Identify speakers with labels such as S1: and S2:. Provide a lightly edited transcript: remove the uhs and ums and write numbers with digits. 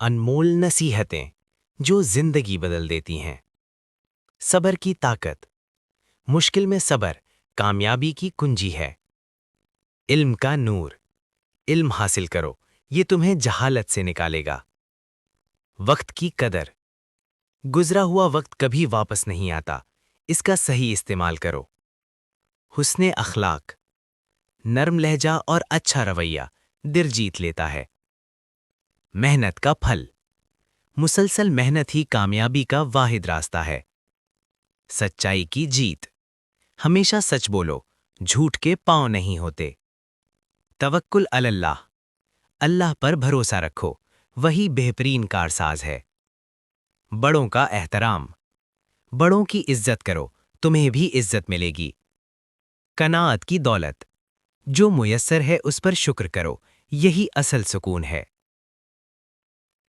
S1: انمول نصیحتیں جو زندگی بدل دیتی ہیں۔ صبر کی طاقت، مشکل میں صبر کامیابی کی کنجی ہے۔ علم کا نور، علم حاصل کرو، یہ تمہیں جہالت سے نکالے گا۔ وقت کی قدر، گزرا ہوا وقت کبھی واپس نہیں آتا، اس کا صحیح استعمال کرو۔ حسن اخلاق، نرم لہجہ اور اچھا رویہ دل جیت لیتا ہے۔ محنت کا پھل، مسلسل محنت ہی کامیابی کا واحد راستہ ہے۔ سچائی کی جیت، ہمیشہ سچ بولو، جھوٹ کے پاؤں نہیں ہوتے۔ توکل علی اللہ، اللہ پر بھروسہ رکھو، وہی بہترین کارساز ہے۔ بڑوں کا احترام، بڑوں کی عزت کرو، تمہیں بھی عزت ملے گی۔ قناعت کی دولت، جو میسر ہے اس پر شکر کرو، یہی اصل سکون ہے۔